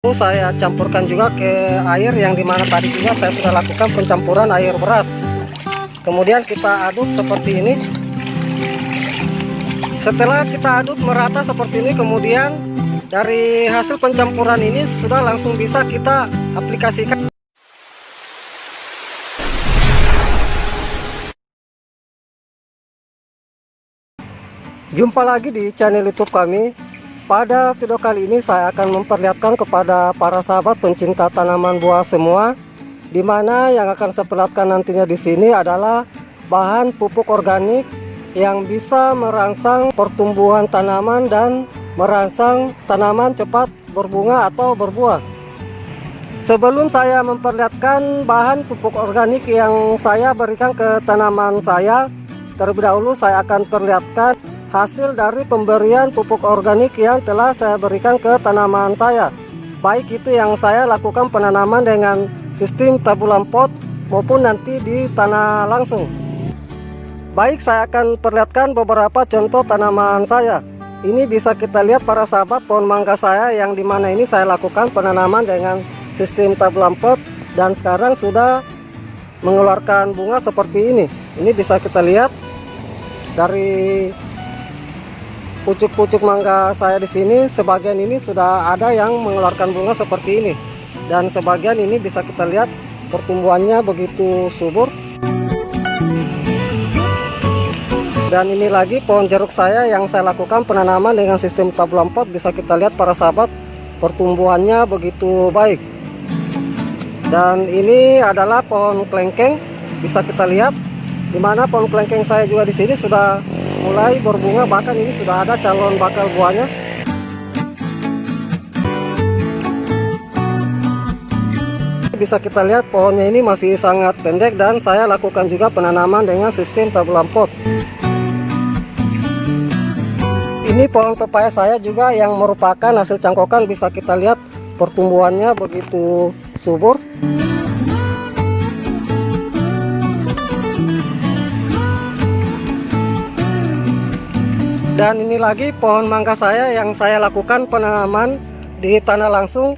Saya campurkan juga ke air yang dimana tadi juga saya sudah lakukan pencampuran air beras. Kemudian kita aduk seperti ini. Setelah kita aduk merata seperti ini, kemudian dari hasil pencampuran ini sudah langsung bisa kita aplikasikan. Jumpa lagi di channel YouTube kami. Pada video kali ini saya akan memperlihatkan kepada para sahabat pencinta tanaman buah semua, di mana yang akan saya perlihatkan nantinya di sini adalah bahan pupuk organik yang bisa merangsang pertumbuhan tanaman dan merangsang tanaman cepat berbunga atau berbuah. Sebelum saya memperlihatkan bahan pupuk organik yang saya berikan ke tanaman saya, terlebih dahulu saya akan perlihatkan hasil dari pemberian pupuk organik yang telah saya berikan ke tanaman saya, baik itu yang saya lakukan penanaman dengan sistem tabulam pot maupun nanti di tanah langsung. Baik, saya akan perlihatkan beberapa contoh tanaman saya. Ini bisa kita lihat para sahabat pohon mangga saya yang dimana ini saya lakukan penanaman dengan sistem tabulam pot dan sekarang sudah mengeluarkan bunga seperti ini. Ini bisa kita lihat dari pucuk-pucuk mangga saya di sini, sebagian ini sudah ada yang mengeluarkan bunga seperti ini, dan sebagian ini bisa kita lihat pertumbuhannya begitu subur. Dan ini lagi pohon jeruk saya yang saya lakukan penanaman dengan sistem tabulam pot, bisa kita lihat para sahabat pertumbuhannya begitu baik. Dan ini adalah pohon kelengkeng, bisa kita lihat dimana pohon kelengkeng saya juga di sini sudah mulai berbunga, bahkan ini sudah ada calon bakal buahnya. Bisa kita lihat pohonnya ini masih sangat pendek dan saya lakukan juga penanaman dengan sistem tabulam pot. Ini pohon pepaya saya juga yang merupakan hasil cangkokan, bisa kita lihat pertumbuhannya begitu subur. Dan ini lagi pohon mangga saya yang saya lakukan penanaman di tanah langsung,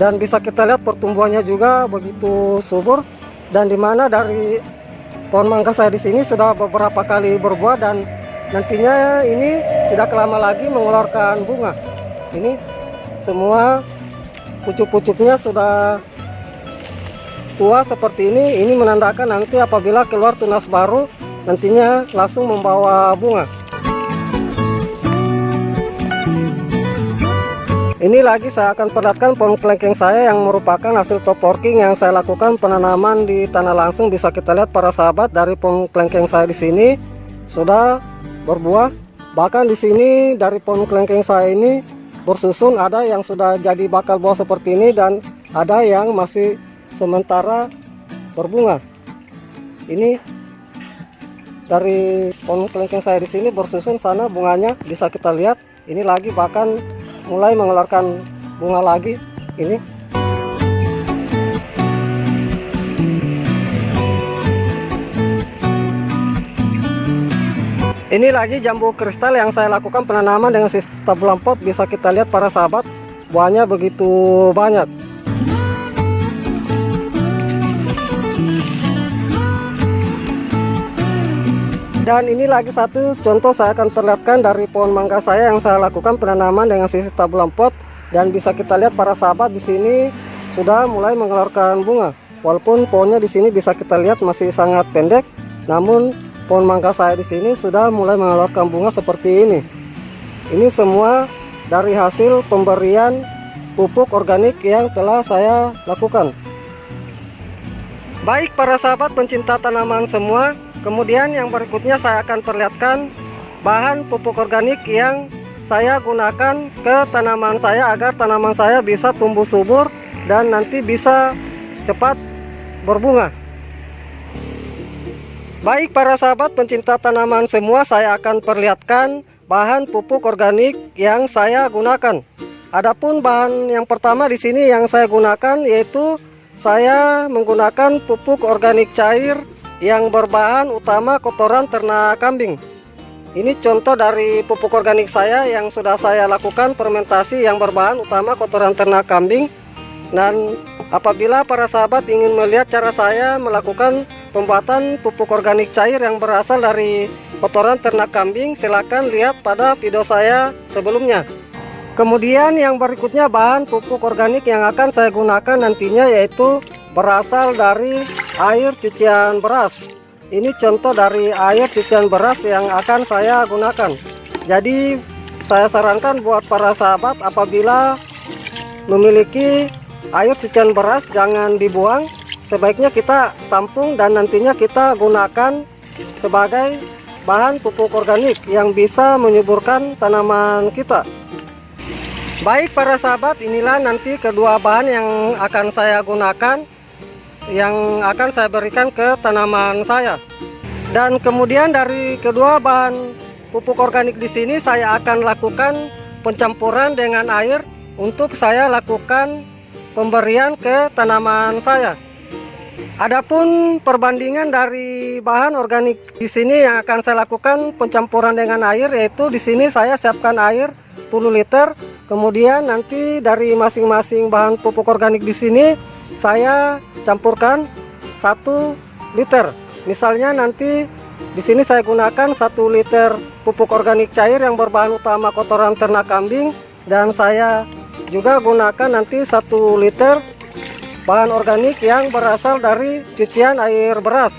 dan bisa kita lihat pertumbuhannya juga begitu subur, dan dimana dari pohon mangga saya di sini sudah beberapa kali berbuah dan nantinya ini tidak lama lagi mengeluarkan bunga. Ini semua pucuk-pucuknya sudah tua seperti ini menandakan nanti apabila keluar tunas baru nantinya langsung membawa bunga. Ini lagi saya akan perlihatkan pohon kelengkeng saya yang merupakan hasil top working yang saya lakukan penanaman di tanah langsung. Bisa kita lihat para sahabat dari pohon kelengkeng saya di sini sudah berbuah. Bahkan di sini dari pohon kelengkeng saya ini bersusun, ada yang sudah jadi bakal buah seperti ini dan ada yang masih sementara berbunga. Ini dari pohon kelengkeng saya di sini bersusun, sana bunganya bisa kita lihat. Ini lagi bahkan mulai mengeluarkan bunga lagi. Ini lagi jambu kristal yang saya lakukan penanaman dengan sistem tabulam pot. Bisa kita lihat para sahabat buahnya begitu banyak. Dan ini lagi satu contoh saya akan perlihatkan dari pohon mangga saya yang saya lakukan penanaman dengan sistem tabulam pot, dan bisa kita lihat para sahabat di sini sudah mulai mengeluarkan bunga. Walaupun pohonnya di sini bisa kita lihat masih sangat pendek, namun pohon mangga saya di sini sudah mulai mengeluarkan bunga seperti ini. Ini semua dari hasil pemberian pupuk organik yang telah saya lakukan. Baik para sahabat pencinta tanaman semua, kemudian yang berikutnya saya akan perlihatkan bahan pupuk organik yang saya gunakan ke tanaman saya agar tanaman saya bisa tumbuh subur dan nanti bisa cepat berbunga. Baik para sahabat pencinta tanaman semua, saya akan perlihatkan bahan pupuk organik yang saya gunakan. Adapun bahan yang pertama di sini yang saya gunakan yaitu saya menggunakan pupuk organik cair yang berbahan utama kotoran ternak kambing. Ini contoh dari pupuk organik saya yang sudah saya lakukan fermentasi yang berbahan utama kotoran ternak kambing. Dan apabila para sahabat ingin melihat cara saya melakukan pembuatan pupuk organik cair yang berasal dari kotoran ternak kambing, silakan lihat pada video saya sebelumnya. Kemudian yang berikutnya bahan pupuk organik yang akan saya gunakan nantinya yaitu berasal dari air cucian beras. Ini contoh dari air cucian beras yang akan saya gunakan. Jadi saya sarankan buat para sahabat apabila memiliki air cucian beras jangan dibuang, sebaiknya kita tampung dan nantinya kita gunakan sebagai bahan pupuk organik yang bisa menyuburkan tanaman kita. Baik para sahabat, inilah nanti kedua bahan yang akan saya gunakan, yang akan saya berikan ke tanaman saya. Dan kemudian dari kedua bahan pupuk organik di sini saya akan lakukan pencampuran dengan air untuk saya lakukan pemberian ke tanaman saya. Adapun perbandingan dari bahan organik di sini yang akan saya lakukan pencampuran dengan air, yaitu di sini saya siapkan air 10 liter. Kemudian nanti dari masing-masing bahan pupuk organik di sini saya campurkan 1 liter. Misalnya nanti di sini saya gunakan 1 liter pupuk organik cair yang berbahan utama kotoran ternak kambing, dan saya juga gunakan nanti 1 liter bahan organik yang berasal dari cucian air beras.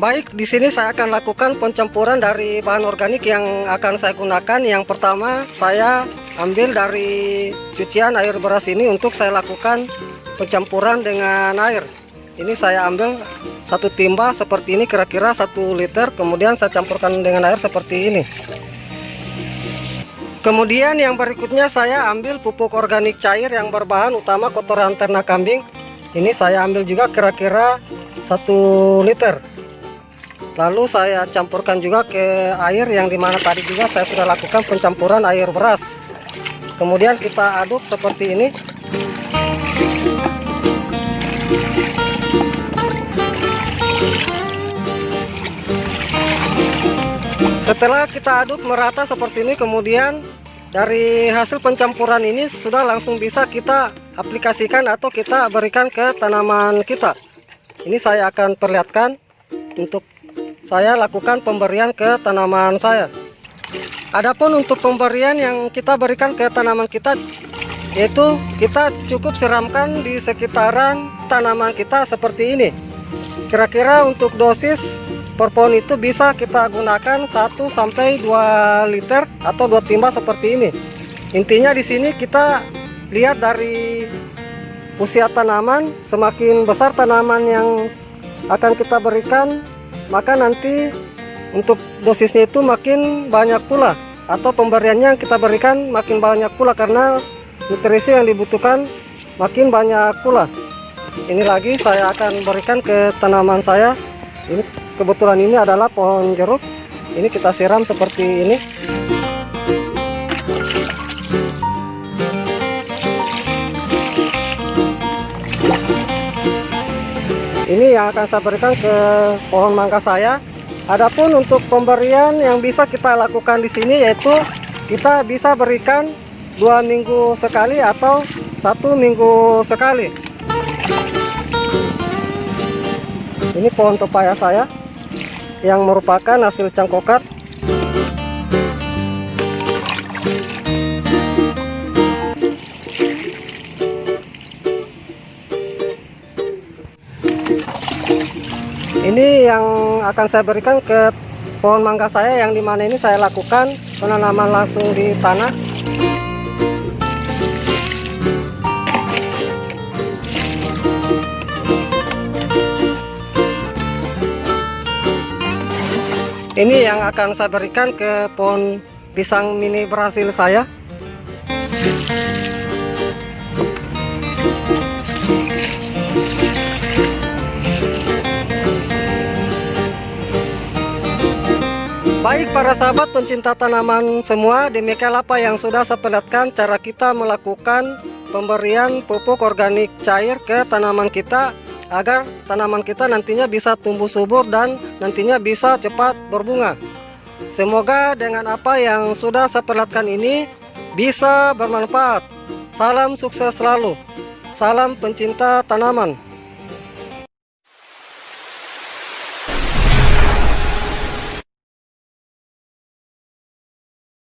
Baik, di sini saya akan lakukan pencampuran dari bahan organik yang akan saya gunakan. Yang pertama, saya ambil dari cucian air beras ini untuk saya lakukan pencampuran dengan air. Ini saya ambil 1 timba seperti ini, kira-kira 1 liter, kemudian saya campurkan dengan air seperti ini. Kemudian yang berikutnya saya ambil pupuk organik cair yang berbahan utama kotoran ternak kambing. Ini saya ambil juga kira-kira 1 liter. Lalu saya campurkan juga ke air yang dimana tadi juga saya sudah lakukan pencampuran air beras. Kemudian kita aduk seperti ini. Setelah kita aduk merata seperti ini, kemudian dari hasil pencampuran ini sudah langsung bisa kita aplikasikan atau kita berikan ke tanaman kita. Ini saya akan perlihatkan untuk saya lakukan pemberian ke tanaman saya. Adapun untuk pemberian yang kita berikan ke tanaman kita, yaitu kita cukup siramkan di sekitaran tanaman kita seperti ini. Kira-kira untuk dosis per pohon itu bisa kita gunakan 1 sampai 2 liter atau 2 timba seperti ini. Intinya di sini kita lihat dari usia tanaman, semakin besar tanaman yang akan kita berikan, maka nanti untuk dosisnya itu makin banyak pula, atau pemberiannya yang kita berikan makin banyak pula, karena nutrisi yang dibutuhkan makin banyak pula. Ini lagi saya akan berikan ke tanaman saya. Ini kebetulan ini adalah pohon jeruk. Ini kita siram seperti ini. Ini yang akan saya berikan ke pohon mangga saya. Adapun untuk pemberian yang bisa kita lakukan di sini, yaitu kita bisa berikan 2 minggu sekali atau 1 minggu sekali. Ini pohon pepaya saya yang merupakan hasil cangkokat. Ini yang akan saya berikan ke pohon mangga saya, yang dimana ini saya lakukan penanaman langsung di tanah. Ini yang akan saya berikan ke pohon pisang mini Brasil saya. Baik para sahabat pencinta tanaman semua, demikian apa yang sudah saya perlihatkan cara kita melakukan pemberian pupuk organik cair ke tanaman kita, agar tanaman kita nantinya bisa tumbuh subur dan nantinya bisa cepat berbunga. Semoga dengan apa yang sudah saya perlihatkan ini bisa bermanfaat. Salam sukses selalu. Salam pencinta tanaman.